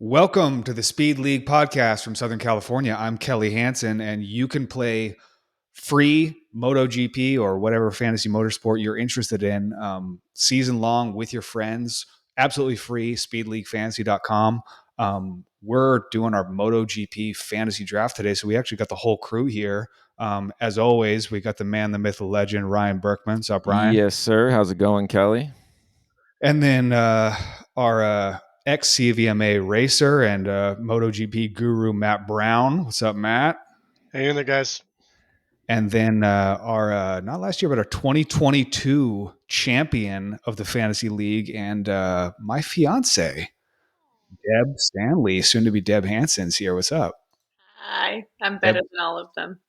Welcome to the Speed League podcast from Southern California. I'm Kelly Hansen, and you can play free MotoGP or whatever fantasy motorsport you're interested in season long with your friends. Absolutely free, speedleaguefantasy.com. We're doing our MotoGP fantasy draft today, so we actually got the whole crew here. As always, we got the man, the myth, the legend, Ryan Berkman. What's up, Ryan? Yes, sir. How's it going, Kelly? And then our ex CVMA racer and MotoGP guru, Matt Brown. What's up, Matt? Hey in there, guys. And then our, not last year, but our 2022 champion of the Fantasy League and my fiance, Deb Stanley, soon to be Deb Hansen's here. What's up? Hi, I'm Deb, better than all of them.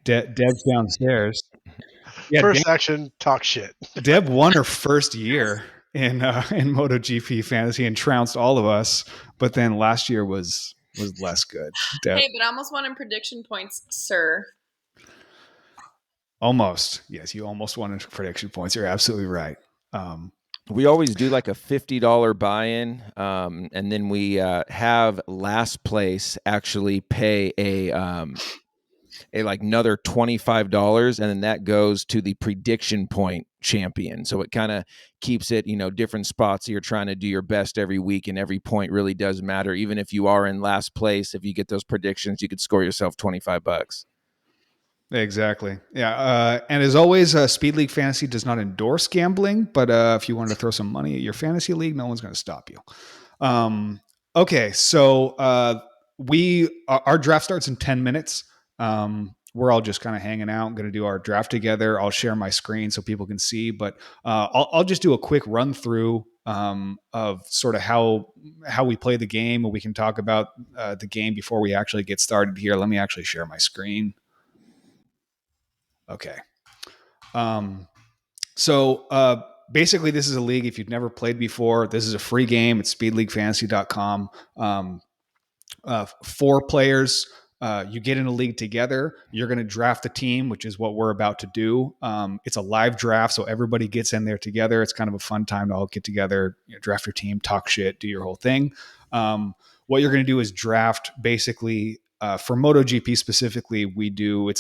Deb's downstairs. Yeah, First action, talk shit. Deb won her first year in MotoGP fantasy and trounced all of us. But then last year was less good. Deb, Hey, but I almost won in prediction points, sir. almost, yes, you almost won in prediction points. You're absolutely right. We always do like a $50 buy-in, and then we have last place actually pay a like another $25, and then that goes to the prediction point champion. So it kind of keeps it, different spots. You're trying to do your best every week, and every point really does matter. Even if you are in last place, if you get those predictions, you could score yourself $25. Exactly. Yeah. And as always, Speed League Fantasy does not endorse gambling, but if you wanted to throw some money at your fantasy league, no one's going to stop you. Okay. So our draft starts in 10 minutes. We're all just kind of hanging out, going to do our draft together. I'll share my screen so people can see, but I'll just do a quick run through of sort of how we play the game, and we can talk about the game before we actually get started here. Let me actually share my screen. Okay. So basically, this is a league. If you've never played before, this is a free game. It's speedleaguefantasy.com. 4 players. You get in a league together. You're going to draft a team, which is what we're about to do. It's a live draft, so everybody gets in there together. It's kind of a fun time to all get together, draft your team, talk shit, do your whole thing. What you're going to do is draft basically. For MotoGP specifically, you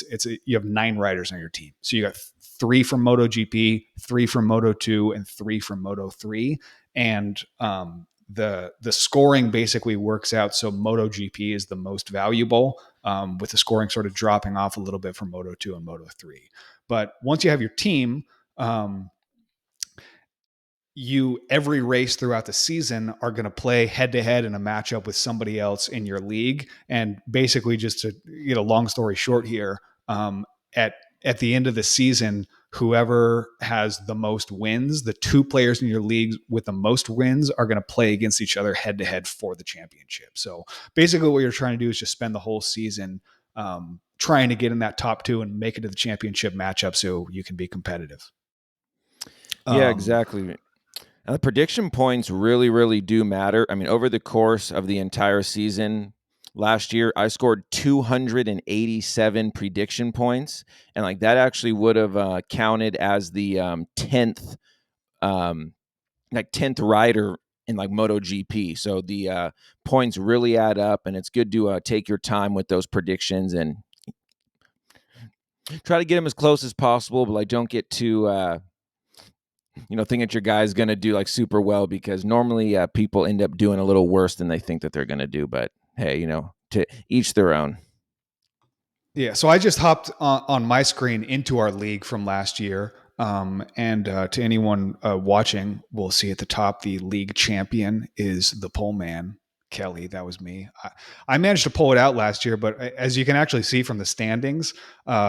have 9 riders on your team. So you got 3 from MotoGP, 3 from Moto2, and 3 from Moto3. And the scoring basically works out so MotoGP is the most valuable, with the scoring sort of dropping off a little bit from Moto2 and Moto3. But once you have your team, every race throughout the season are going to play head to head in a matchup with somebody else in your league. And basically, just to long story short here, at the end of the season, whoever has the most wins, the 2 players in your league with the most wins are going to play against each other head to head for the championship. So basically what you're trying to do is just spend the whole season trying to get in that top 2 and make it to the championship matchup so you can be competitive. Yeah, exactly. And the prediction points really, really do matter. I mean, over the course of the entire season, last year, I scored 287 prediction points, and like that actually would have counted as the 10th, 10th rider in like MotoGP. So the points really add up, and it's good to take your time with those predictions and try to get them as close as possible. But like, don't get too think that your guy's going to do like super well, because normally people end up doing a little worse than they think that they're going to do. But hey, to each their own. Yeah. So I just hopped on my screen into our league from last year. And to anyone watching, we'll see at the top, the league champion is the pole man, Kelly. That was me. I managed to pull it out last year, but as you can actually see from the standings,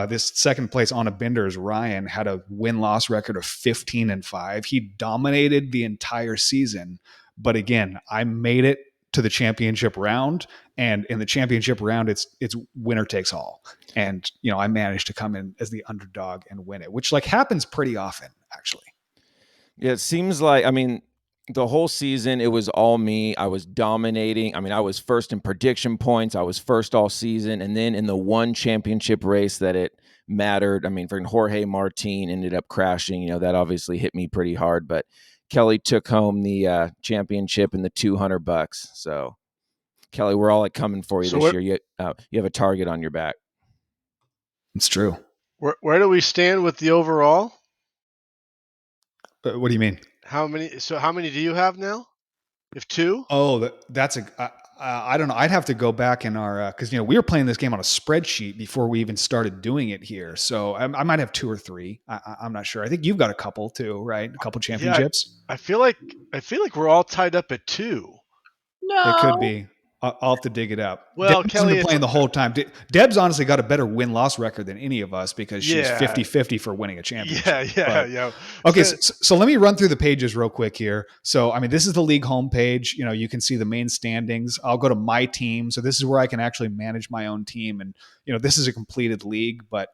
this second place on a binders, Ryan, had a win-loss record of 15-5. He dominated the entire season. But again, I made it to the championship round, and in the championship round, it's winner takes all. And I managed to come in as the underdog and win it, which like happens pretty often, actually. Yeah, it seems like, I mean, the whole season, it was all me. I was dominating. I mean, I was first in prediction points. I was first all season. And then in the one championship race that it mattered, I mean, for Jorge Martin ended up crashing. That obviously hit me pretty hard. But Kelly took home the championship and the $200. So Kelly, we're all like coming for you So this year. You have a target on your back. It's true. where do we stand with the overall? What do you mean? How many? So how many do you have now? If two? Oh, that's I don't know. I'd have to go back in our because we were playing this game on a spreadsheet before we even started doing it here. So I might have 2 or 3. I'm not sure. I think you've got a couple too, right? A couple Yeah, championships. I feel like we're all tied up at 2. It could No. be. I'll have to dig it up. Deb Well, hasn't Kelly, been it's playing the whole time. Deb's honestly got a better win-loss record than any of us because she's yeah, 50-50 for winning a championship. yeah. Okay, so let me run through the pages real quick here. So, I mean, this is the league homepage. You can see the main standings. I'll go to my team. So this is where I can actually manage my own team. And, this is a completed league, but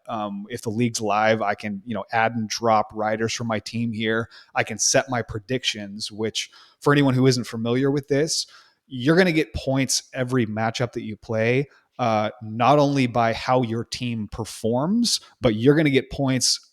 if the league's live, I can, add and drop riders from my team here. I can set my predictions, which for anyone who isn't familiar with this, you're going to get points every matchup that you play, not only by how your team performs, but you're going to get points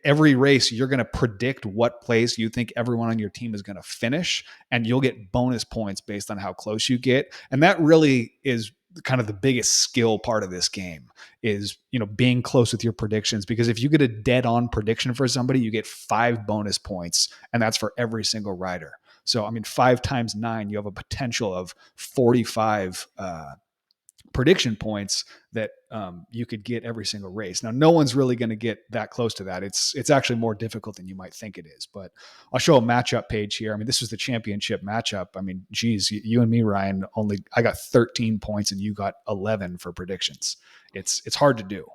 every race. You're going to predict what place you think everyone on your team is going to finish, and you'll get bonus points based on how close you get. And that really is kind of the biggest skill part of this game is, being close with your predictions, because if you get a dead on prediction for somebody, you get 5 bonus points, and that's for every single rider. So, I mean, 5 times 9, you have a potential of 45 prediction points that you could get every single race. Now, no one's really going to get that close to that. It's actually more difficult than you might think it is. But I'll show a matchup page here. I mean, this was the championship matchup. I mean, geez, you and me, Ryan, I got 13 points and you got 11 for predictions. It's hard to do.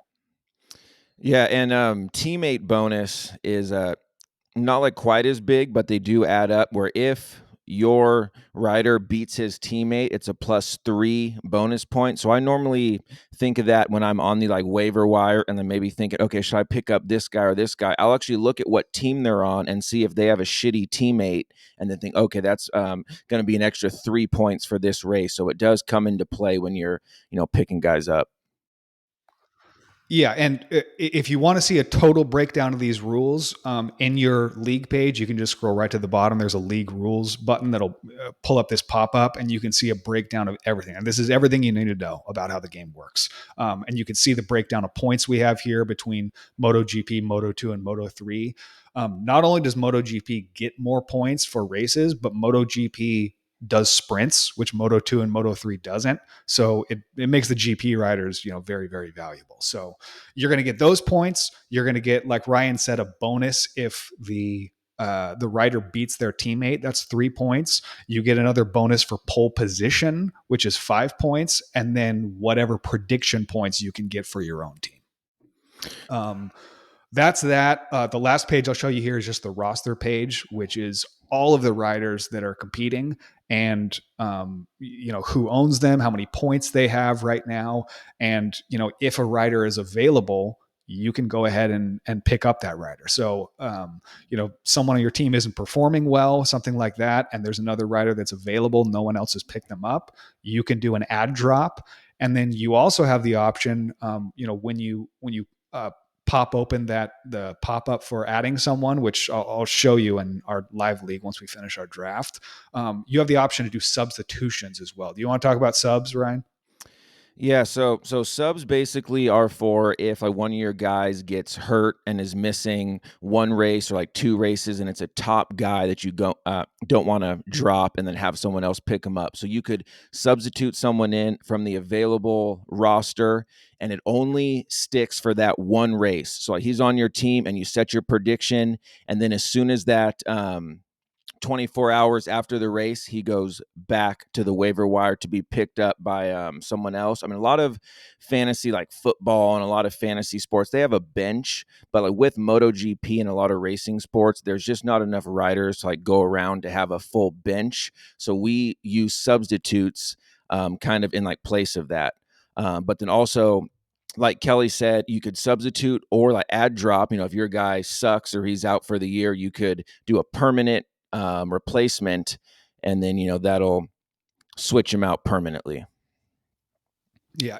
Yeah, and teammate bonus is not like quite as big, but they do add up. Where if your rider beats his teammate, it's a +3 bonus point. So I normally think of that when I'm on the like waiver wire and then maybe thinking, okay, should I pick up this guy or this guy? I'll actually look at what team they're on and see if they have a shitty teammate and then think, okay, that's going to be an extra 3 points for this race. So it does come into play when you're, picking guys up. Yeah, and if you want to see a total breakdown of these rules in your league page, you can just scroll right to the bottom. There's a league rules button that'll pull up this pop-up, and you can see a breakdown of everything. And this is everything you need to know about how the game works. And you can see the breakdown of points we have here between MotoGP, Moto2, and Moto3. Not only does MotoGP get more points for races, but MotoGP does sprints, which Moto2 and Moto3 doesn't. So it makes the GP riders, very, very valuable. So you're going to get those points. You're going to get, like Ryan said, a bonus if the rider beats their teammate. That's 3 points. You get another bonus for pole position, which is 5 points, and then whatever prediction points you can get for your own team. That's that. The last page I'll show you here is just the roster page, which is all of the riders that are competing and, who owns them, how many points they have right now. And, if a rider is available, you can go ahead and pick up that rider. So, someone on your team isn't performing well, something like that, and there's another rider that's available. No one else has picked them up. You can do an ad drop. And then you also have the option, when you pop open the pop up for adding someone, which I'll show you in our live league once we finish our draft. You have the option to do substitutions as well. Do you want to talk about subs, Ryan? Yeah, so subs basically are for if like one of your guys gets hurt and is missing one race or like 2 races, and it's a top guy that you don't want to drop and then have someone else pick him up. So you could substitute someone in from the available roster, and it only sticks for that one race. So like he's on your team, and you set your prediction, and then as soon as that 24 hours after the race, he goes back to the waiver wire to be picked up by someone else. I mean, a lot of fantasy, like football and a lot of fantasy sports, they have a bench, but like with MotoGP and a lot of racing sports, there's just not enough riders to like go around to have a full bench. So we use substitutes kind of in like place of that. But then also, like Kelly said, you could substitute or like add drop. If your guy sucks or he's out for the year, you could do a permanent replacement, and then that'll switch him out permanently. Yeah,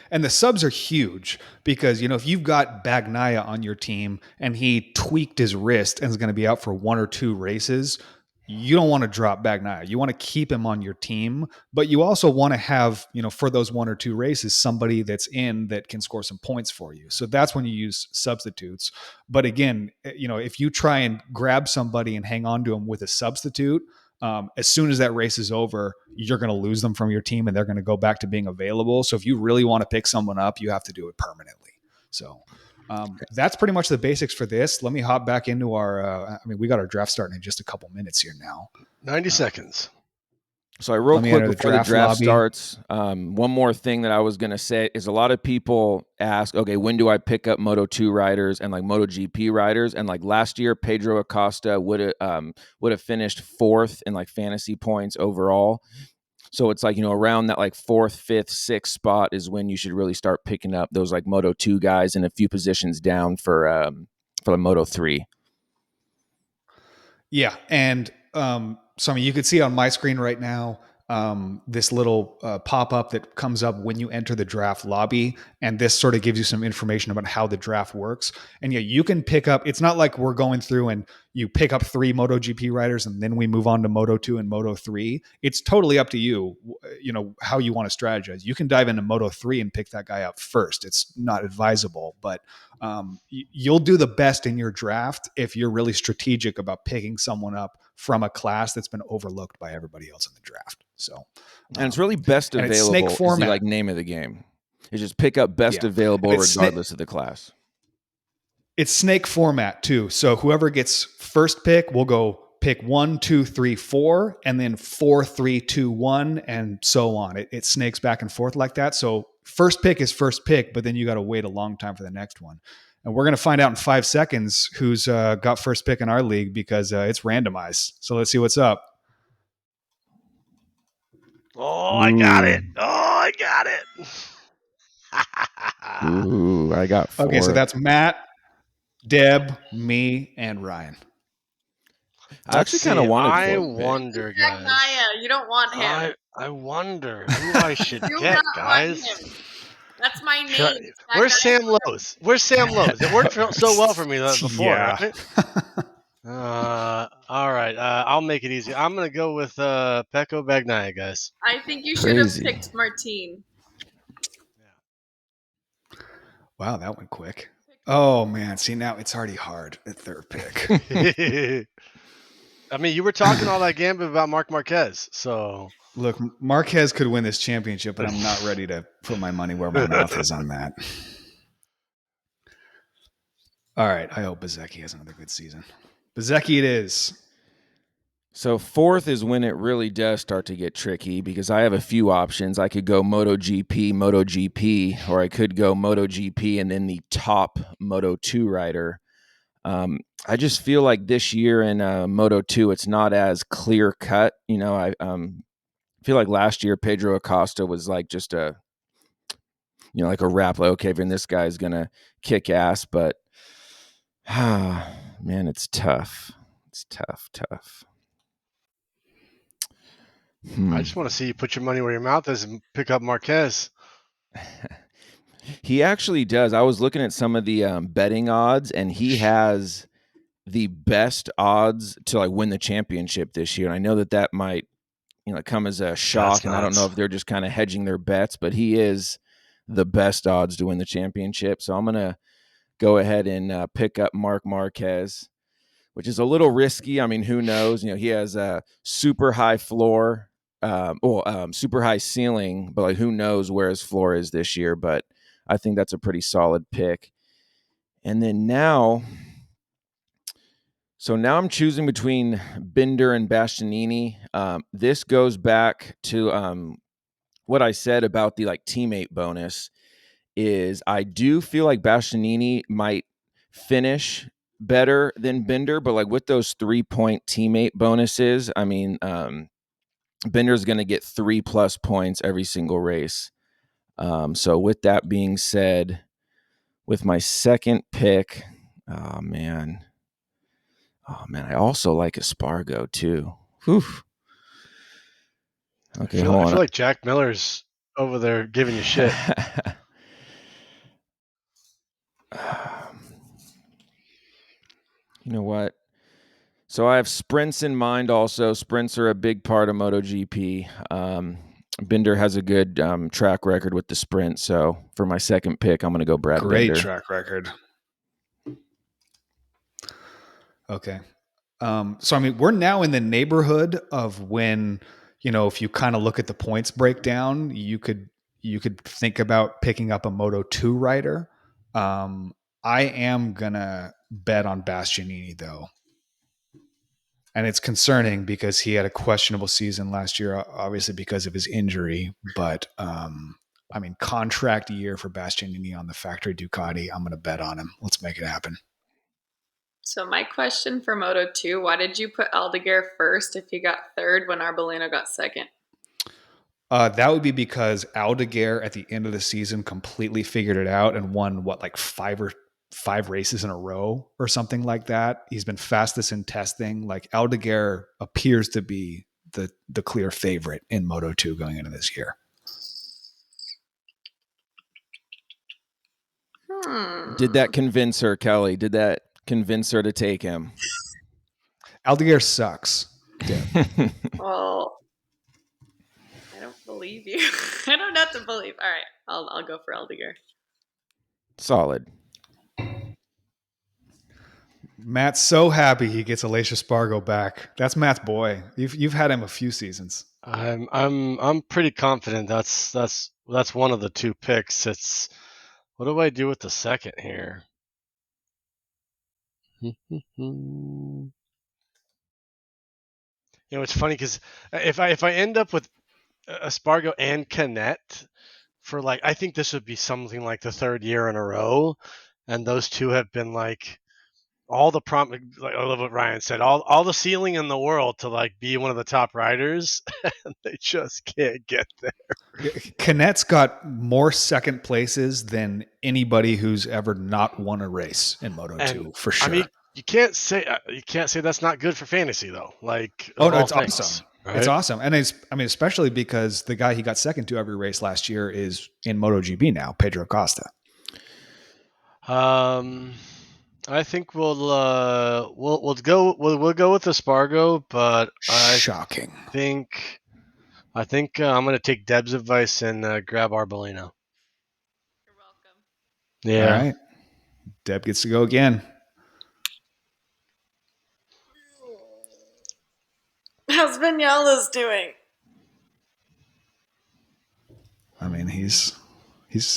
and the subs are huge because if you've got Bagnaia on your team and he tweaked his wrist and is going to be out for 1 or 2 races, you don't want to drop Bagnaia. You want to keep him on your team, but you also want to have, for those 1 or 2 races, somebody that's in that can score some points for you. So that's when you use substitutes. But again, if you try and grab somebody and hang on to them with a substitute, as soon as that race is over, you're going to lose them from your team and they're going to go back to being available. So if you really want to pick someone up, you have to do it permanently. So that's pretty much the basics for this. Let me hop back into our, we got our draft starting in just a couple minutes here now. 90 seconds. So real quick before the draft lobby starts, one more thing that I was going to say is a lot of people ask, okay, when do I pick up Moto2 riders and like MotoGP riders? And like last year, Pedro Acosta would have finished 4th in like fantasy points overall. So it's like, around that like 4th, 5th, 6th spot is when you should really start picking up those like Moto2 guys and a few positions down for the Moto3. Yeah. And so you could see on my screen right now, this little pop-up that comes up when you enter the draft lobby. And this sort of gives you some information about how the draft works. And yeah, you can pick up, it's not like we're going through and you pick up 3 MotoGP riders and then we move on to Moto2 and Moto3. It's totally up to you, how you want to strategize. You can dive into Moto3 and pick that guy up first. It's not advisable, but you'll do the best in your draft if you're really strategic about picking someone up from a class that's been overlooked by everybody else in the draft. So, and it's really best available. It's snake format. Is the like name of the game. It's just pick up best available regardless of the class. It's snake format too. So whoever gets first pick will go pick 1, 2, 3, 4, and then 4, 3, 2, 1, and so on. It snakes back and forth like that. So first pick is first pick, but then you got to wait a long time for the next one. And we're going to find out in 5 seconds who's got first pick in our league because it's randomized. So let's see what's up. Oh, I got it. Ooh, I got 4. Okay, so that's Matt, Deb, me, and Ryan. I actually kind of wanted. I wonder, guys. You don't want him. I wonder who I should get, guys. That's my name. Where's Sam Lowe's? It worked so well for me before, right? All right. I'll make it easy. I'm gonna go with Pecco Bagnaia, guys. I think you should have picked Martine. Wow, that went quick. Oh man, see now it's already hard at third pick. I mean, you were talking all that gambit about Marc Marquez, so look, Marquez could win this championship, but I'm not ready to put my money where my mouth is on that. All right, I hope Bezzecchi has another good season. Bezzecchi it is. So 4th is when it really does start to get tricky because I have a few options. I could go MotoGP, or I could go MotoGP and then the top Moto2 rider. I just feel like this year in Moto2, it's not as clear cut. I feel like last year Pedro Acosta was like just a rap. Like, okay, then this guy's gonna kick ass, but man, it's tough. It's tough. I just want to see you put your money where your mouth is and pick up Marquez. He actually does. I was looking at some of the betting odds, and he has the best odds to like win the championship this year. And I know that might, come as a shock, and I don't know if they're just kind of hedging their bets, but he is the best odds to win the championship. So I'm gonna go ahead and pick up Marc Marquez, which is a little risky. I mean, who knows? He has a super high floor, super high ceiling, but like who knows where his floor is this year? But I think that's a pretty solid pick. And then now I'm choosing between Binder and Bastianini. This goes back to what I said about the like teammate bonus. Is I do feel like Bastianini might finish better than Binder, but like with those 3-point teammate bonuses, I mean, Binder's going to get 3+ points every single race. So with that being said, with my second pick, oh man, I also like Espargo too. Whew. Okay, I feel like Jack Miller's over there giving you shit. You know what? So I have sprints in mind also. Sprints are a big part of MotoGP. Binder has a good track record with the sprint. So for my second pick, I'm going to go Brad Great Binder. track record. Okay. So, I mean, we're now in the neighborhood of when, if you kind of look at the points breakdown, you could think about picking up a Moto2 rider. I am going to bet on Bastianini, though. And it's concerning because he had a questionable season last year, obviously because of his injury. But, I mean, contract year for Bastianini on the factory Ducati. I'm going to bet on him. Let's make it happen. So my question for Moto2, why did you put Aldeguer first if he got third when Arbolino got second? That would be because Aldeguer at the end of the season completely figured it out and won like five races in a row or something like that. He's been fastest in testing. Like Aldeguer appears to be the clear favorite in Moto2 going into this year. Did that convince her, Kelly? Did that convince her to take him? Aldeguer sucks. Well, I don't believe you. I don't have to believe. All right, I'll go for Aldeguer. Solid. Matt's so happy he gets Alicia Spargo back. That's Matt's boy. You've had him a few seasons. I'm pretty confident that's one of the two picks. It's what do I do with the second here? It's funny because if I end up with Espargo and Canet for I think this would be something like the third year in a row, and those two have been like all the like I love what Ryan said, all the ceiling in the world to be one of the top riders, and they just can't get there. Canet's got more second places than anybody who's ever not won a race in Moto2 for sure. I mean, you can't say that's not good for fantasy though. No, it's awesome. Right? It's awesome, and especially because the guy he got second to every race last year is in MotoGP now, Pedro Costa. I think we'll go with Espargo, but shocking. I think I'm going to take Deb's advice and grab Arbolino. You're welcome. Yeah. All right. Deb gets to go again. How's Vinales doing? I mean, he's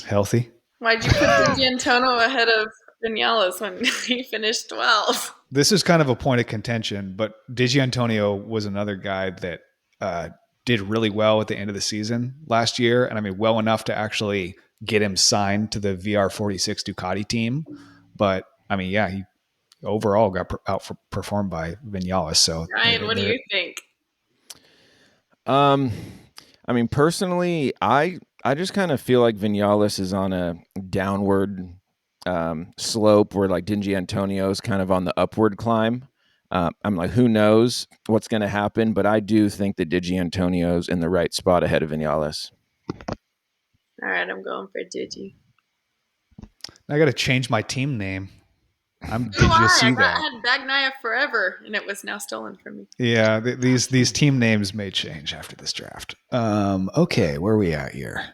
healthy. Why'd you put Giantono ahead of Vinales when he finished 12th? This is kind of a point of contention, but Antonio was another guy that did really well at the end of the season last year. And I mean, well enough to actually get him signed to the VR46 Ducati team. But I mean, yeah, he overall got outperformed by Vinales. So Ryan, what do you think? I mean, personally, I just kind of feel like Vinales is on a downward slope where Dingy Antonio's kind of on the upward climb. I'm like, who knows what's going to happen, but I do think that Digi Antonio's in the right spot ahead of Vinales. All right, I'm going for Digi. I got to change my team name. Did you see that? I had Bagnaia forever, and it was now stolen from me. Yeah, these team names may change after this draft. Okay, where are we at here?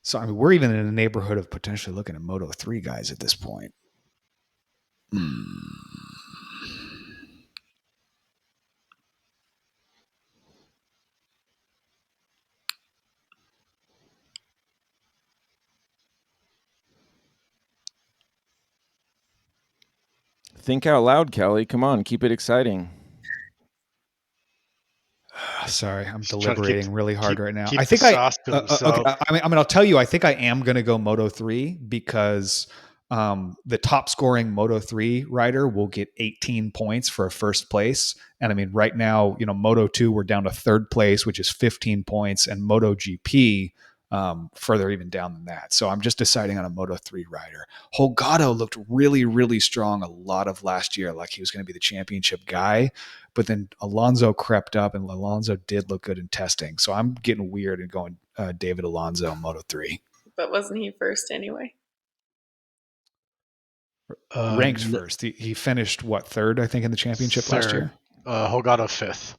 So I mean, we're even in the neighborhood of potentially looking at Moto3 guys at this point. Think out loud, Kelly. Come on, keep it exciting. Sorry, I'm deliberating really hard right now. I think okay. I'll tell you. I think I am going to go Moto3 because the top scoring Moto3 rider will get 18 points for a first place. And I mean, right now, Moto2 we're down to third place, which is 15 points, and MotoGP further even down than that. So I'm just deciding on a Moto3 rider. Holgado looked really, really strong a lot of last year, like he was going to be the championship guy. But then Alonso crept up, and Alonso did look good in testing. So I'm getting weird and going David Alonso Moto3. But wasn't he first anyway? Ranked first. He finished third, I think, in the championship last year. Hogato fifth.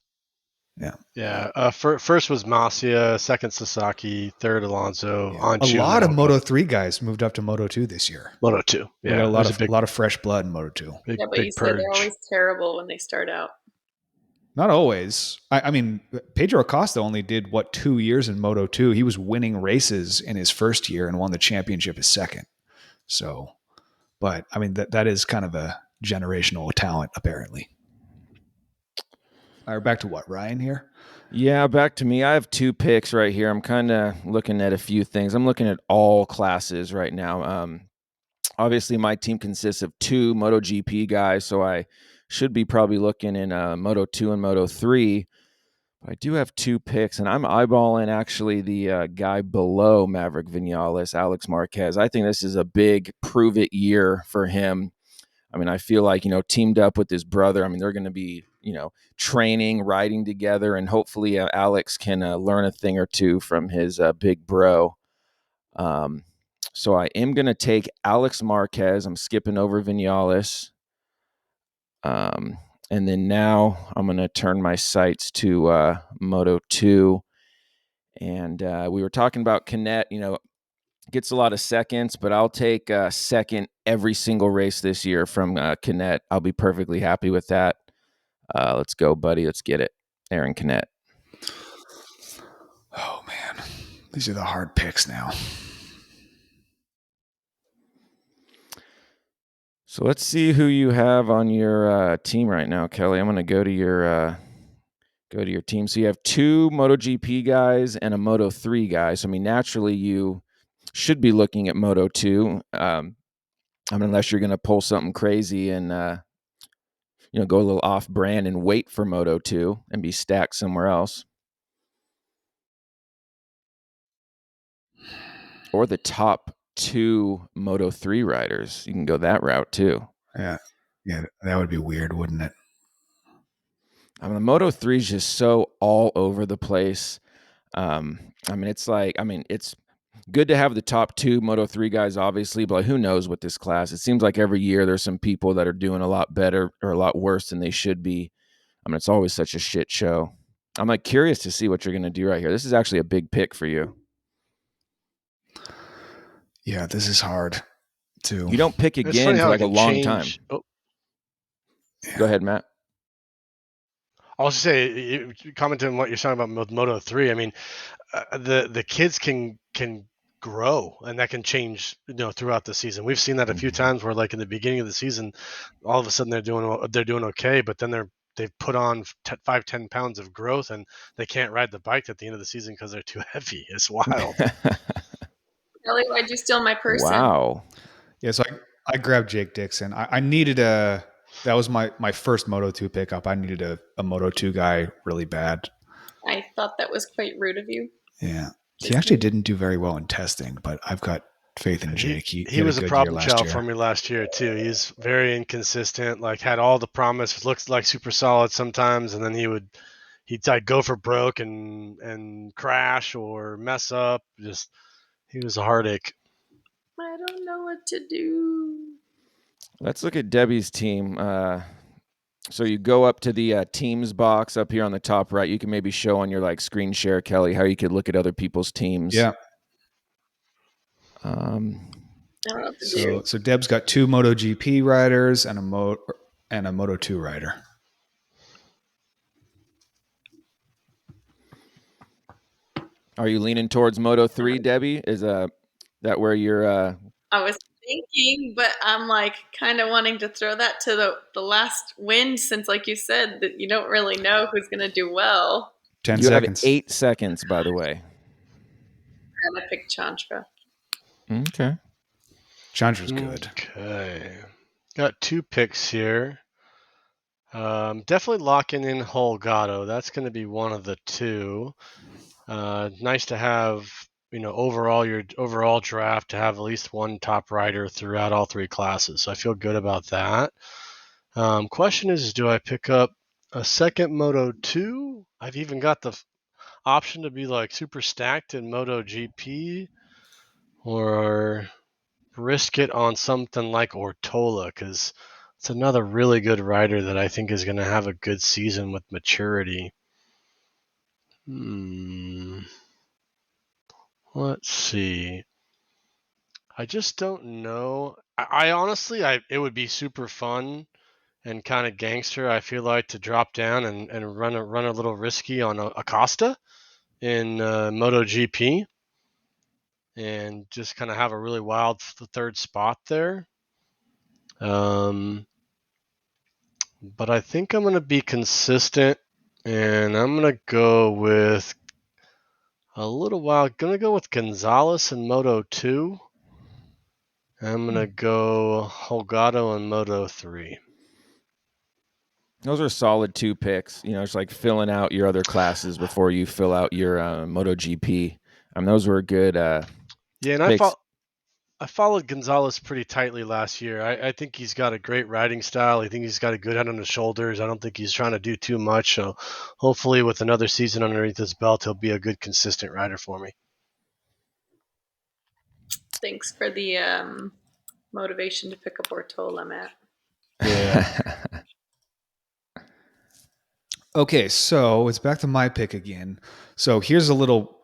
Yeah. Yeah. First was Masia, second Sasaki, third Alonso. Yeah. On A lot of Moto 3 guys moved up to Moto 2 this year. Moto 2. Yeah. We got a lot of fresh blood in Moto 2. Yeah, but you said they're always terrible when they start out. Not always. I mean, Pedro Acosta only did 2 years in Moto 2. He was winning races in his first year and won the championship his second. So, but I mean, that is kind of a generational talent, apparently. All right, back to Ryan here? Yeah, back to me. I have 2 picks right here. I'm kind of looking at a few things. I'm looking at all classes right now. Obviously, my team consists of 2 MotoGP guys, so I should be probably looking in Moto 2 and Moto 3. But I do have 2 picks, and I'm eyeballing actually the guy below Maverick Vinales, Alex Marquez. I think this is a big prove-it year for him. I mean, I feel like, teamed up with his brother. I mean, they're going to be, training, riding together, and hopefully Alex can learn a thing or two from his big bro. So I am going to take Alex Marquez. I'm skipping over Vinales. And then now I'm going to turn my sights to Moto 2. And we were talking about Canet, gets a lot of seconds, but I'll take second every single race this year from Canet. I'll be perfectly happy with that. Let's go, buddy. Let's get it. Aaron Canet. Oh, man. These are the hard picks now. So let's see who you have on your team right now, Kelly. I'm going to go to your team. So you have 2 MotoGP guys and a Moto 3 guy. So I mean, naturally, you should be looking at Moto 2. I mean, unless you're going to pull something crazy and go a little off brand and wait for Moto 2 and be stacked somewhere else. Or the top 2 Moto 3 riders. You can go that route too. Yeah. Yeah, that would be weird, wouldn't it? I mean, the Moto 3 is just so all over the place. I mean, it's good to have the top 2 Moto 3 guys, obviously, but who knows with this class? It seems like every year there's some people that are doing a lot better or a lot worse than they should be. I mean, it's always such a shit show. I'm curious to see what you're going to do right here. This is actually a big pick for you. Yeah, this is hard too. You don't pick again for like a long time. Oh. Yeah. Go ahead, Matt. I'll just say, commenting on what you're talking about with Moto 3. I mean, the kids can grow, and that can change, throughout the season. We've seen that a few times where, like in the beginning of the season, all of a sudden they're doing okay, but then they've put on 5-10 pounds of growth, and they can't ride the bike at the end of the season because they're too heavy. It's wild. Kelly, why'd you steal my person? Wow. Yeah, so I grabbed Jake Dixon. I needed that was my first Moto 2 pickup. I needed a Moto 2 guy really bad. I thought that was quite rude of you. Yeah. He actually didn't do very well in testing, but I've got faith in Jake. He was a problem child for me last year too. He's very inconsistent, like had all the promise, looks like super solid sometimes, and then he'd like go for broke and crash or mess up. Just he was a heartache. I don't know what to do. Let's look at Debbie's team. So you go up to the teams box up here on the top right. You can maybe show on your screen share, Kelly, how you could look at other people's teams. Yeah. I don't know what to do. So Deb's got 2 MotoGP riders and a Moto 2 rider. Are you leaning towards Moto 3, Debbie? Is that where you're I was thinking, but I'm kind of wanting to throw that to the last win, since like you said that you don't really know who's going to do well. 10 you seconds. Have 8 seconds, by the way. I'm going to pick Chantra. Okay. Chantra's good. Okay. Got 2 picks here. Definitely locking in Holgado. That's going to be one of the 2. Nice to have, your overall draft to have at least one top rider throughout all 3 classes. So I feel good about that. Question is, do I pick up a second Moto 2? I've even got the option to be super stacked in MotoGP, or risk it on something like Ortola, because it's another really good rider that I think is going to have a good season with maturity. Let's see. I just don't know. I honestly, it would be super fun and kind of gangster, I feel like, to drop down and run a little risky on Acosta in MotoGP and just kind of have a really wild third spot there. But I think I'm going to be consistent, and I'm going to go with a little wild. Going to go with Gonzalez in Moto 2. I'm going to go Holgado in Moto 3. Those are solid 2 picks. It's like filling out your other classes before you fill out your MotoGP. I mean, those were good Yeah, and picks. I followed Gonzalez pretty tightly last year. I think he's got a great riding style. I think he's got a good head on his shoulders. I don't think he's trying to do too much. So hopefully with another season underneath his belt, he'll be a good, consistent rider for me. Thanks for the motivation to pick up Ortola, Matt. Yeah. Okay, so it's back to my pick again. So here's a little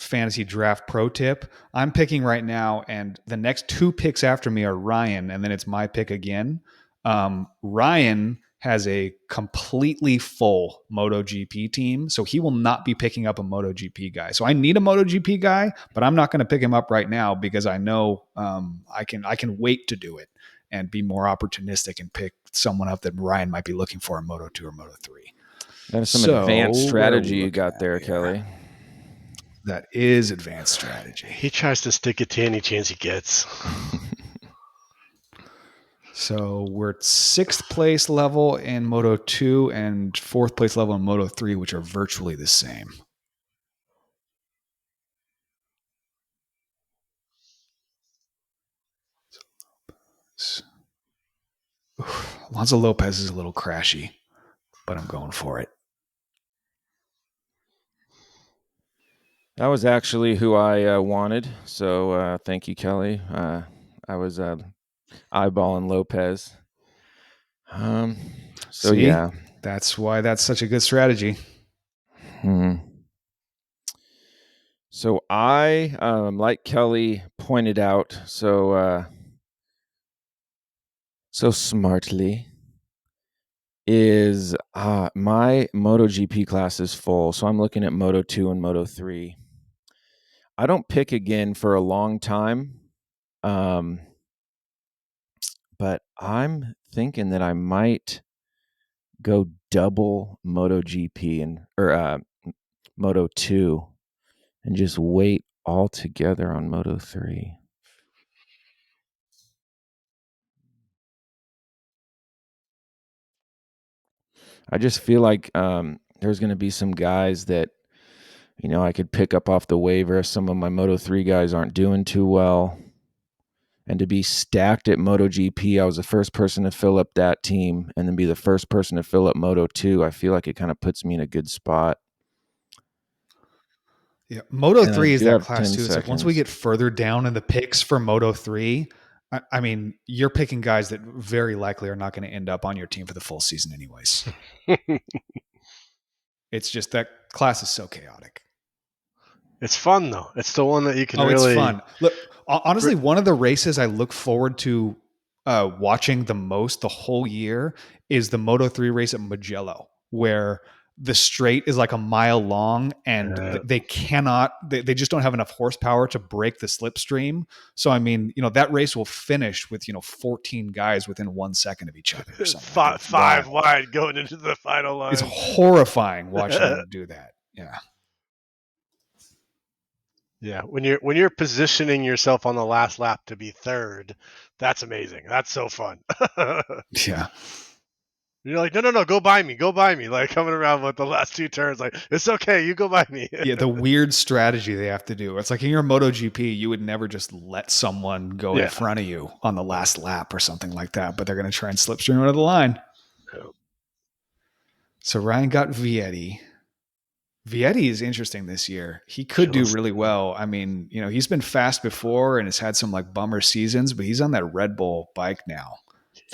fantasy draft pro tip. I'm picking right now, and the next 2 picks after me are Ryan, and then it's my pick again. Ryan has a completely full MotoGP team, so he will not be picking up a MotoGP guy. So I need a MotoGP guy, but I'm not going to pick him up right now because I know I can wait to do it and be more opportunistic and pick someone up that Ryan might be looking for in Moto 2 or Moto 3. That is some advanced strategy you got there, Kelly. That is advanced strategy. He tries to stick it to any chance he gets. So we're at 6th place level in Moto 2 and 4th place level in Moto 3, which are virtually the same. Alonso Lopez is a little crashy, but I'm going for it. That was actually who I wanted. So thank you, Kelly. I was eyeballing Lopez. So See? yeah, That's why that's such a good strategy. So I, like Kelly pointed out so smartly, is my MotoGP class is full. So I'm looking at Moto 2 and Moto 3. I don't pick again for a long time. But I'm thinking that I might go double MotoGP or Moto 2 and just wait all together on Moto 3. I just feel like there's going to be some guys that, I could pick up off the waiver. Some of my Moto 3 guys aren't doing too well. And to be stacked at MotoGP, I was the first person to fill up that team, and then be the first person to fill up Moto 2. I feel like it kind of puts me in a good spot. Yeah, Moto 3 is that class too. It's like once we get further down in the picks for Moto 3, I mean, you're picking guys that very likely are not going to end up on your team for the full season anyways. It's just that class is so chaotic. It's fun though. It's the one that you can it's fun. Look, honestly, one of the races I look forward to watching the most the whole year is the Moto 3 race at Mugello, where the straight is like a mile long and they just don't have enough horsepower to break the slipstream. So, I mean, that race will finish with, 14 guys within 1 second of each other or something. Five wide going into the final line. It's horrifying watching them do that. Yeah. Yeah, when you're positioning yourself on the last lap to be third, that's amazing. That's so fun. Yeah. You're like, no, go by me. Like coming around with the last 2 turns, like, it's okay, you go by me. Yeah, the weird strategy they have to do. It's like in your MotoGP, you would never just let someone go in front of you on the last lap or something like that, but they're going to try and slipstream out of the line. So Ryan got Vietti. Vietti is interesting this year. He could do really well. I mean, he's been fast before and has had some like bummer seasons, but he's on that Red Bull bike now.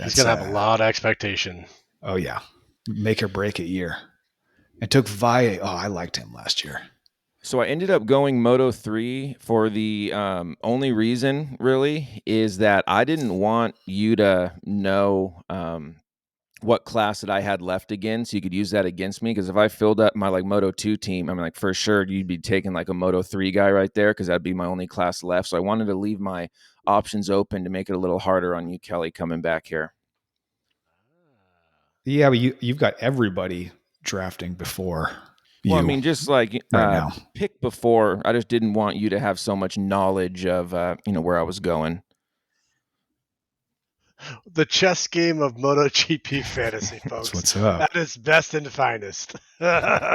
He's going to have a lot of expectation. Oh, yeah. Make or break a year. And took Valle. Oh, I liked him last year. So I ended up going Moto 3 for the only reason, really, is that I didn't want you to know what class that I had left again, so you could use that against me. Because if I filled up my like Moto 2 team, I'm like, for sure you'd be taking like a Moto 3 guy right there, because that'd be my only class left. So I wanted to leave my options open to make it a little harder on you, Kelly, coming back here. Yeah, but you've got everybody drafting before. Well, I mean, just like right now. Pick before. I just didn't want you to have so much knowledge of where I was going. The chess game of MotoGP fantasy, folks. That's what's up. At its best and finest. Oh,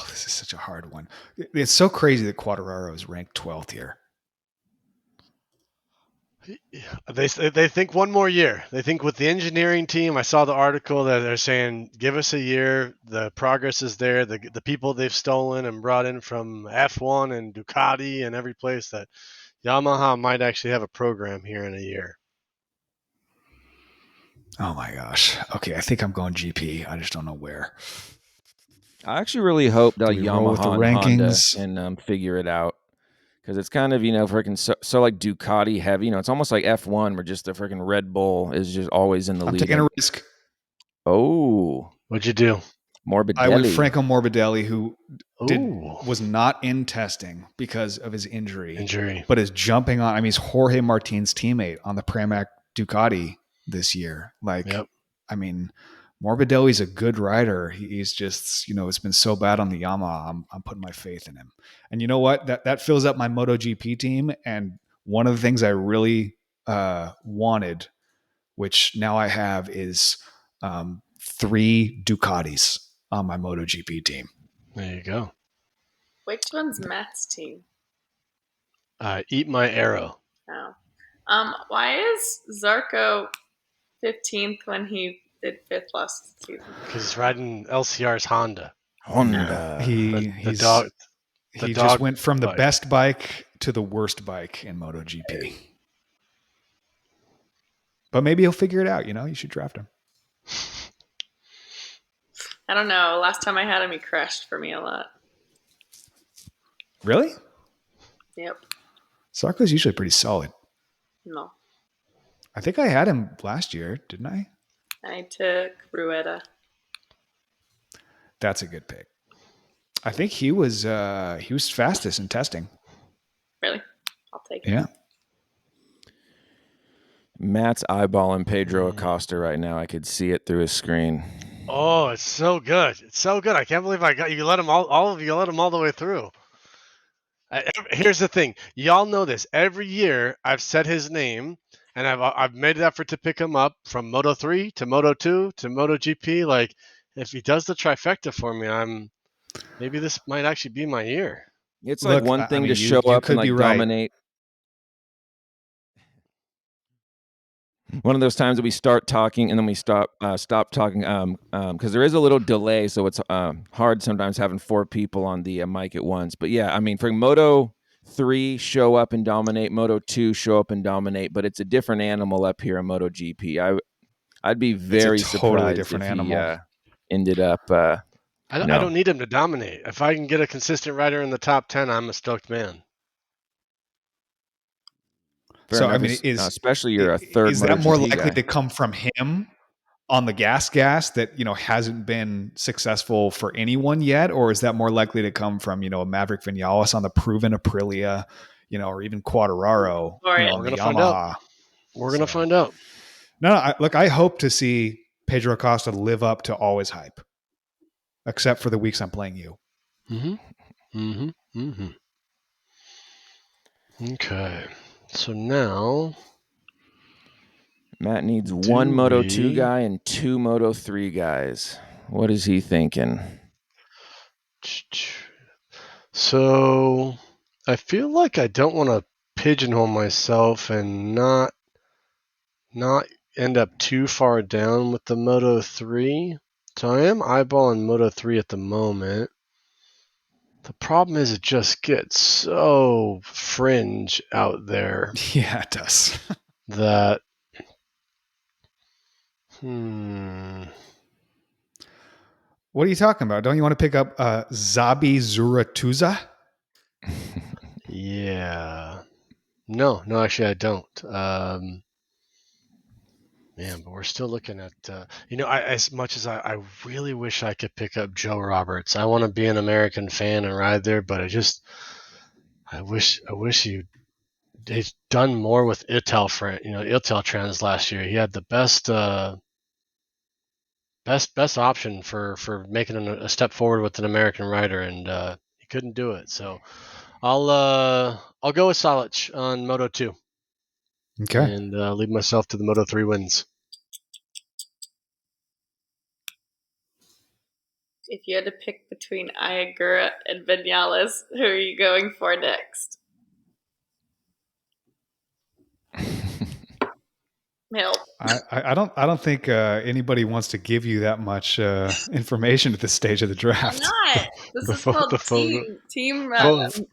this is such a hard one. It's so crazy that Quartararo is ranked 12th here. They think one more year. They think with the engineering team, I saw the article that they're saying, give us a year. The progress is there. The people they've stolen and brought in from F1 and Ducati and every place, that Yamaha might actually have a program here in a year. Oh my gosh. Okay, I think I'm going GP. I just don't know where. I actually really hope that Yamaha and Honda can figure it out. Because it's kind of, freaking so like Ducati heavy. It's almost like F1 where just the freaking Red Bull is just always in the lead. I'm taking a risk. Oh. What'd you do? Morbidelli. I went Franco Morbidelli, who was not in testing because of his injury. But is jumping on. I mean, he's Jorge Martin's teammate on the Pramac Ducati this year. I mean, Morbidelli's a good rider. He's just, it's been so bad on the Yamaha. I'm putting my faith in him. And you know what? That fills up my MotoGP team. And one of the things I really wanted, which now I have, is 3 Ducatis on my MotoGP team. There you go. Which one's Matt's team? Eat My Arrow. Oh. Why is Zarco 15th when he did 5th last season? Because he's riding LCR's Honda. He just went from the best bike to the worst bike in MotoGP. But maybe he'll figure it out. You should draft him. I don't know. Last time I had him, he crashed for me a lot. Really? Yep. Zarco's usually pretty solid. No. I think I had him last year, didn't I? I took Rueda. That's a good pick. I think he was fastest in testing. Really? I'll take it. Yeah. Matt's eyeballing Pedro Acosta right now. I could see it through his screen. Oh, it's so good. It's so good. I can't believe you let him all of you let him all the way through. Here's the thing. Y'all know this. Every year I've said his name and I've made an effort to pick him up from Moto 3 to Moto 2 to MotoGP. Like, if he does the trifecta for me, maybe this might actually be my year. It's like one thing to show up and like dominate. One of those times that we start talking and then we stop talking because there is a little delay, so it's hard sometimes having 4 people on the mic at once. But yeah, I mean, for Moto 3, show up and dominate. Moto 2, show up and dominate. But it's a different animal up here in MotoGP. I'd be very surprised if he ended up. I don't need him to dominate. If I can get a consistent rider in the top 10, I'm a stoked man. So I mean, especially you're a third. Is that more likely to come from him on the gas that hasn't been successful for anyone yet, or is that more likely to come from a Maverick Vinales on the proven Aprilia, or even Quartararo on the Yamaha? We're gonna find out. No, I hope to see Pedro Acosta live up to always hype, except for the weeks I'm playing you. Okay. So now Matt needs 1 Moto 2 guy and 2 Moto 3 guys. What is he thinking? So I feel like I don't want to pigeonhole myself and not end up too far down with the Moto 3. So I am eyeballing Moto 3 at the moment. The problem is it just gets so fringe out there Yeah, it does. that What are you talking about? Don't you want to pick up Zabi Zuratuza? yeah. No, actually I don't. Man, but we're still looking at as much as I really wish I could pick up Joe Roberts. I want to be an American fan and ride there, but I wish he's done more with Ital Trans last year. He had the best option for making a step forward with an American rider, and he couldn't do it. So I'll go with Solic on Moto 2 Okay. and leave myself to the Moto 3 wins. If you had to pick between Ayagura and Vinales, who are you going for next? Help. I don't think anybody wants to give you that much information at this stage of the Why draft. not? This The is called photo. team.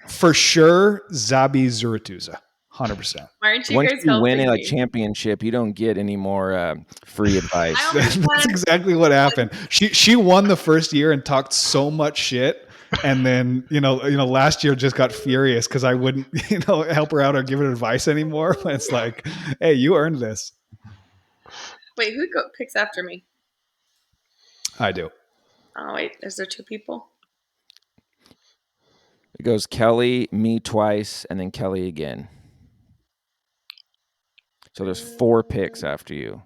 For sure, Zabi Zuratuza, 100%. Why aren't you Once guys you win helping a me? championship, you don't get any more free advice. That's exactly what happened. She won the first year and talked so much shit, and then last year just got furious because I wouldn't help her out or give her advice anymore. It's like, hey, you earned this. Wait, who picks after me? I do. Oh wait, is there two people? It goes Kelly, me twice, and then Kelly again. So there's 4 picks after you.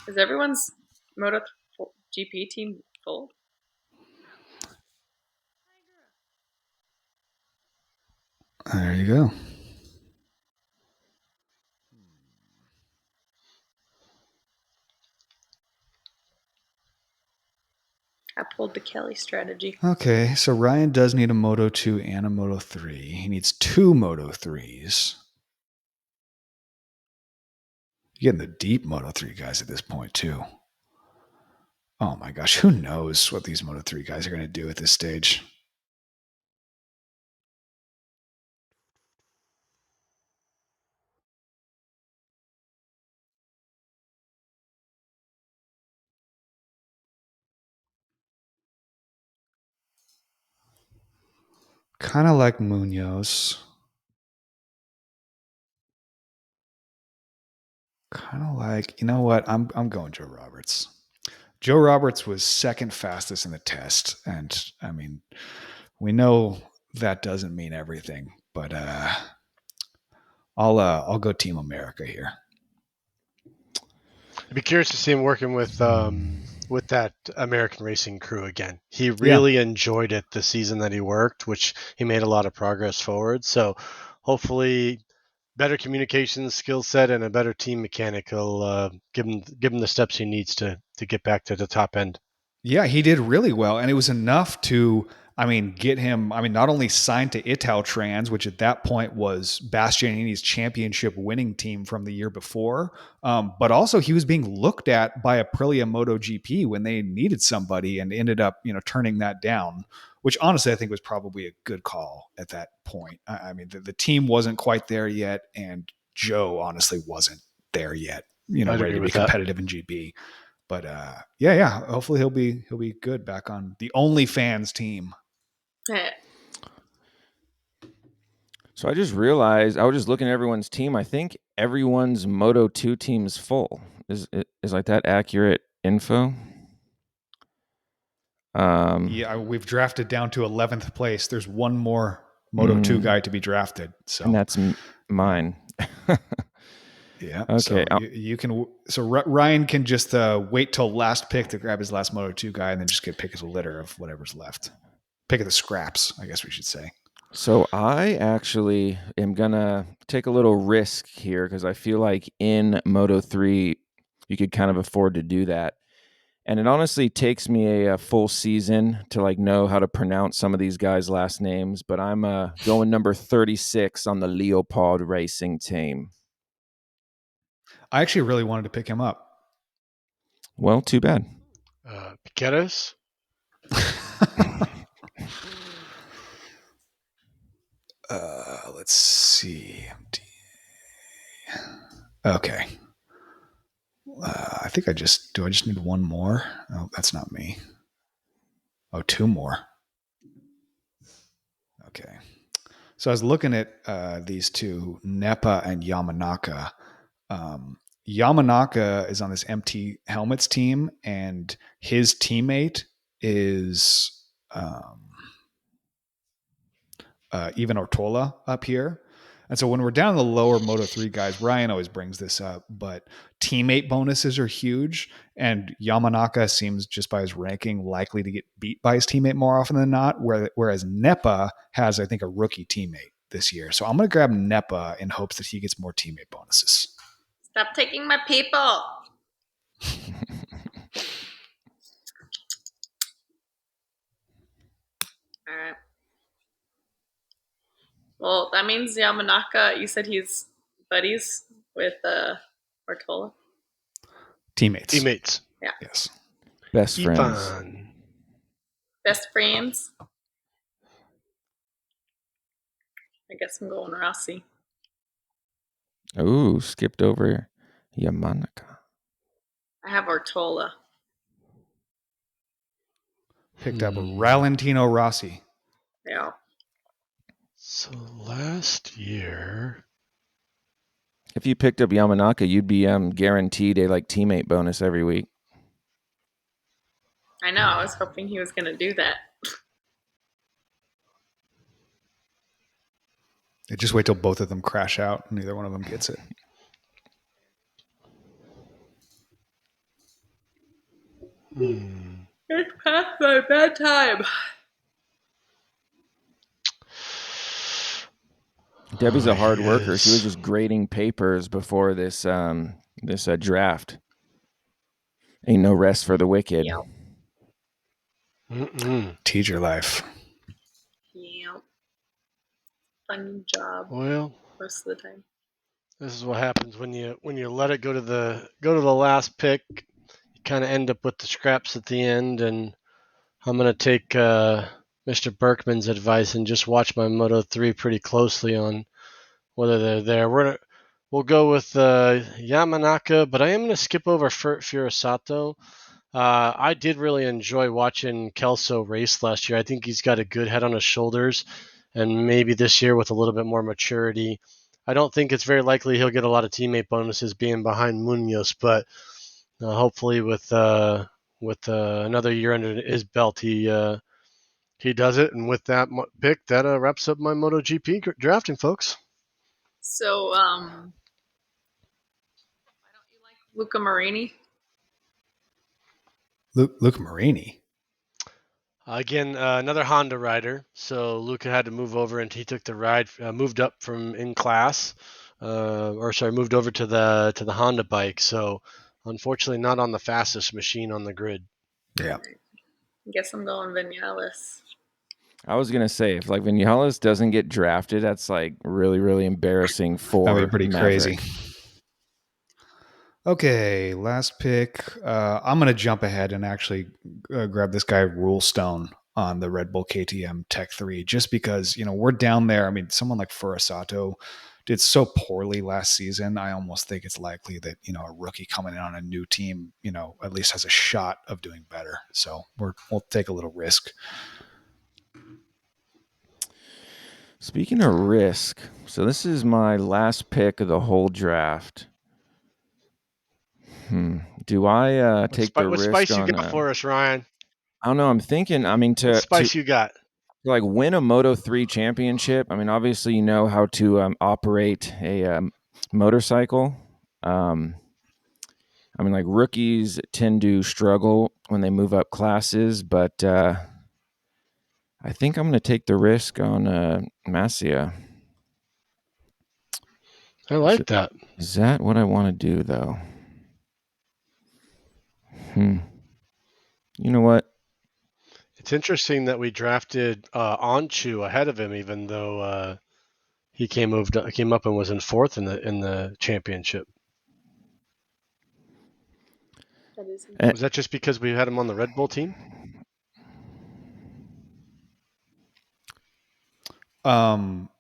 Is everyone's MotoGP team full? There you go. I pulled the Kelly strategy. Okay, so Ryan does need a Moto 2 and a Moto 3. He needs 2 Moto 3s. You're getting the deep Moto 3 guys at this point, too. Oh my gosh, who knows what these Moto 3 guys are going to do at this stage? Kind of like Munoz. Kind of like, you know what? I'm going Joe Roberts. Joe Roberts was second fastest in the test, and I mean, we know that doesn't mean everything, but I'll go Team America here. I'd be curious to see him working with that American racing crew again. He really enjoyed it the season that he worked, which he made a lot of progress forward. So hopefully better communication skill set and a better team mechanic will give him the steps he needs to get back to the top end. Yeah, he did really well, and it was enough to, get him. Not only signed to Italtrans, which at that point was Bastianini's championship winning team from the year before, but also he was being looked at by Aprilia MotoGP when they needed somebody, and ended up, turning that down. Which honestly, I think was probably a good call at that point. The team wasn't quite there yet, and Joe honestly wasn't there yet. Ready to be competitive in GP. But yeah. Hopefully he'll be good back on the OnlyFans team. So I just realized I was just looking at everyone's team. I think everyone's Moto 2 team is full. Is like that accurate info? Yeah, we've drafted down to 11th place. There's one more Moto 2 guy to be drafted. So, and that's mine. Yeah. Okay. So you can. So Ryan can just wait till last pick to grab his last Moto 2 guy, and then just get pick his litter of whatever's left. Pick of the scraps, I guess we should say. So I actually am gonna take a little risk here because I feel like in Moto 3 you could kind of afford to do that. And it honestly takes me a full season to know how to pronounce some of these guys' last names, but I'm going number 36 on the Leopold Racing team. I actually really wanted to pick him up. Well, too bad. Piqueras. Let's see. Okay. I think I just need one more? Oh, that's not me. Oh, two more. Okay. So I was looking at these two, Nepa and Yamanaka. Yamanaka is on this MT Helmets team, and his teammate is Ivan Ortola up here. And so when we're down in the lower Moto 3 guys, Ryan always brings this up, but teammate bonuses are huge. And Yamanaka seems, just by his ranking, likely to get beat by his teammate more often than not. Whereas Nepa has, I think, a rookie teammate this year. So I'm going to grab Nepa in hopes that he gets more teammate bonuses. Stop taking my people. All right. Well, that means Yamanaka, you said he's buddies with Ortola? Teammates. Yeah. Yes. Best friends. Ivan. Best friends. I guess I'm going Rossi. Ooh, skipped over Yamanaka. I have Ortola. Picked up Valentino Rossi. Yeah. So last year, If you picked up Yamanaka, you'd be guaranteed a teammate bonus every week. I know. I was hoping he was going to do that. Just wait till both of them crash out and neither one of them gets it. It's past my bedtime. Debbie's a hard worker. She was just grading papers before this draft. Ain't no rest for the wicked. Yep. Teacher life. Yep. Fun job. Well, most of the time. This is what happens when you let it go to the last pick. You kind of end up with the scraps at the end, and I'm gonna take Mr. Berkman's advice and just watch my Moto 3 pretty closely on whether they're there. We'll go with Yamanaka, but I am gonna skip over Furasato. I did really enjoy watching Kelso race last year. I think he's got a good head on his shoulders, and maybe this year with a little bit more maturity. I don't think it's very likely he'll get a lot of teammate bonuses being behind Munoz, but hopefully with another year under his belt, he does it. And with that pick, that wraps up my MotoGP drafting, folks. So, why don't you like Luca Marini? Luca Marini. Again, another Honda rider. So Luca had to move over, and he took the ride, moved up from in class, moved over to the Honda bike. So unfortunately, not on the fastest machine on the grid. Yeah. I guess I'm going Vinales. I was gonna say, if Vinales doesn't get drafted, that's really, really embarrassing for That'd be pretty Maverick. crazy. Okay, last pick. I'm going to jump ahead and actually grab this guy Rulestone on the Red Bull KTM Tech 3, just because, we're down there. I mean, someone like Furasato did so poorly last season. I almost think it's likely that, a rookie coming in on a new team, at least has a shot of doing better. So we'll take a little risk. Speaking of risk, so this is my last pick of the whole draft. Do I take the risk? What spice you got for us, Ryan? I don't know. I'm thinking. What spice you got? Win a Moto 3 championship. I mean, obviously you know how to operate a motorcycle. Rookies tend to struggle when they move up classes, but I think I'm going to take the risk on Masia. I like that. Is that what I want to do, though? You know what? It's interesting that we drafted Anchu ahead of him, even though he came up and was in fourth in the championship. That is. Was that just because we had him on the Red Bull team? Anshu,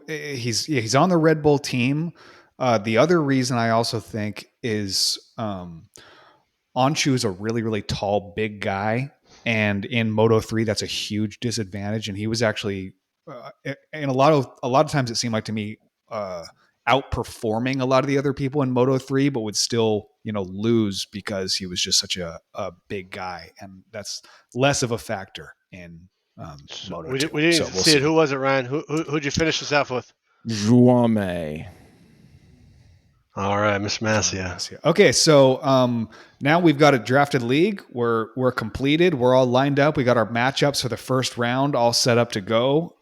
he's on the Red Bull team. The other reason I also think is Anshu is a really, really tall, big guy. And in Moto 3, that's a huge disadvantage. And he was actually, and a lot of times it seemed like to me, outperforming a lot of the other people in Moto 3, but would still, lose because he was just such a big guy. And that's less of a factor in Moto 2. We didn't so we'll see see. it. Who was it, Ryan? Who'd you finish this off with? Jouame. All right, Miss Massia. Okay, so now we've got a drafted league. We're completed. We're all lined up. We got our matchups for the first round all set up to go.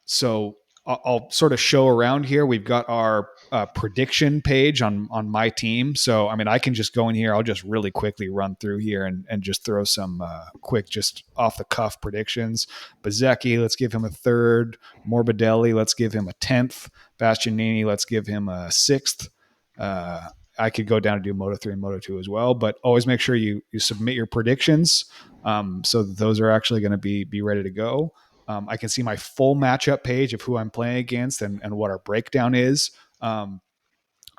So I'll sort of show around here. We've got our prediction page on my team. So I mean, I can just go in here. I'll just really quickly run through here and just throw some quick, just off the cuff predictions. Bezzecchi, let's give him a third. Morbidelli, let's give him a 10th. Bastianini, let's give him a 6th. I could go down and do Moto 3 and Moto 2 as well, but always make sure you submit your predictions so that those are actually going to be ready to go. I can see my full matchup page of who I'm playing against and what our breakdown is.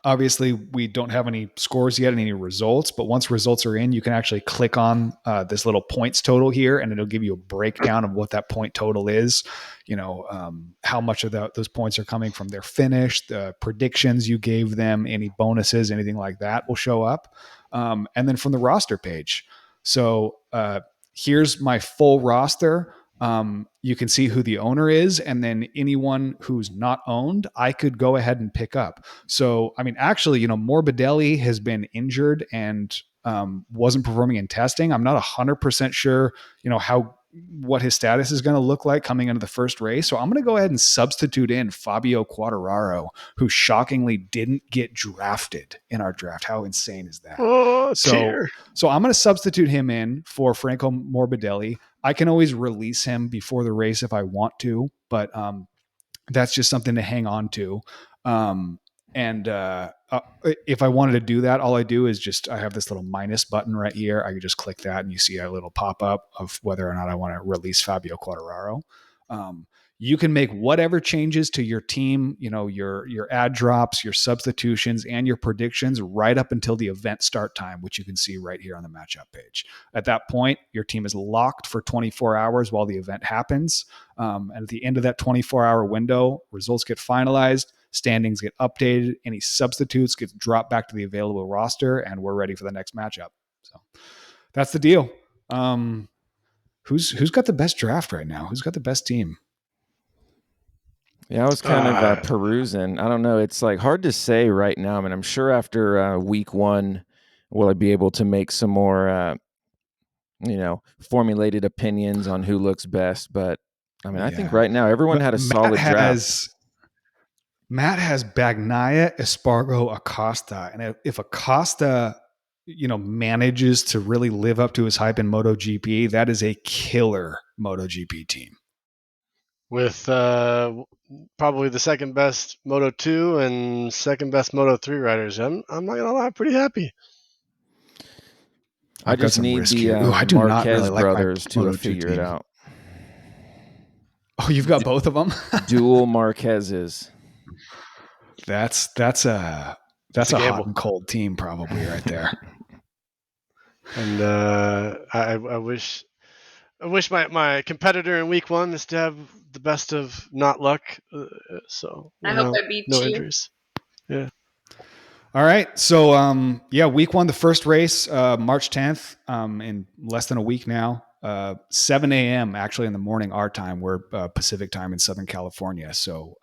Obviously, we don't have any scores yet, any results, but once results are in, you can actually click on this little points total here, and it'll give you a breakdown of what that point total is. How much of those points are coming from their finish, the predictions you gave them, any bonuses, anything like that will show up. And then from the roster page. So here's my full roster. You can see who the owner is, and then anyone who's not owned, I could go ahead and pick up. So, I mean, actually, Morbidelli has been injured and wasn't performing in testing. I'm not 100% sure, what his status is going to look like coming into the first race. So I'm going to go ahead and substitute in Fabio Quartararo, who shockingly didn't get drafted in our draft. How insane is that? Oh, so I'm going to substitute him in for Franco Morbidelli. I can always release him before the race if I want to, but that's just something to hang on to. And if I wanted to do that, all I do is I have this little minus button right here. I could just click that and you see a little pop up of whether or not I want to release Fabio Quartararo. You can make whatever changes to your team, your ad drops, your substitutions, and your predictions right up until the event start time, which you can see right here on the matchup page. At that point, your team is locked for 24 hours while the event happens. And at the end of that 24-hour window, results get finalized, standings get updated, any substitutes get dropped back to the available roster, and we're ready for the next matchup. So that's the deal. Who's got the best draft right now? Who's got the best team? Yeah, I was kind of perusing. I don't know. It's like hard to say right now. I mean, I'm sure after week one, will I be able to make some more, formulated opinions on who looks best. But I mean, I think right now everyone had a solid draft. Matt has Bagnaia, Espargo, Acosta, and if Acosta, manages to really live up to his hype in MotoGP, that is a killer MotoGP team. With probably the second best Moto 2 and second best Moto 3 riders. I'm not gonna lie, I'm pretty happy. I just need the Marquez brothers to figure it out. Oh, you've got both of them? Dual Marquezes. That's a hot and cold team probably right there. And I wish my competitor in week one is to have the best of not luck. So I hope I beat no you. injuries. Yeah. All right. So week one, the first race, March 10th, in less than a week now. 7 a.m. actually in the morning our time. We're Pacific time in Southern California. So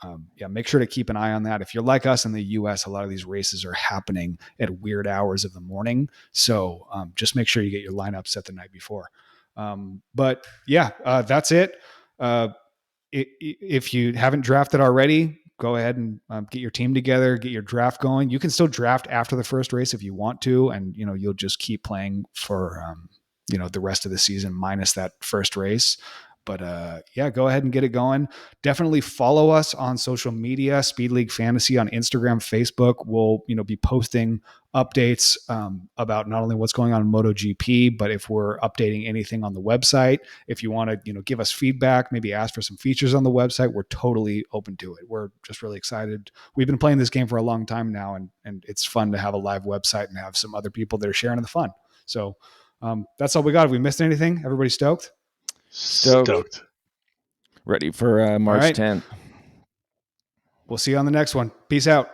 make sure to keep an eye on that. If you're like us in the US, a lot of these races are happening at weird hours of the morning. So just make sure you get your lineup set the night before. That's it. If you haven't drafted already, go ahead and get your team together, get your draft going. You can still draft after the first race if you want to, and you'll just keep playing for the rest of the season minus that first race. yeah, go ahead and get it going. Definitely follow us on social media, Speed League Fantasy on Instagram, Facebook. We'll, be posting updates about not only what's going on in MotoGP, but if we're updating anything on the website. If you want to, give us feedback, maybe ask for some features on the website, we're totally open to it. We're just really excited. We've been playing this game for a long time now, and it's fun to have a live website and have some other people that are sharing the fun. So that's all we got. If we missed anything, everybody stoked? Stoked. Ready for March 10th. We'll see you on the next one. Peace out.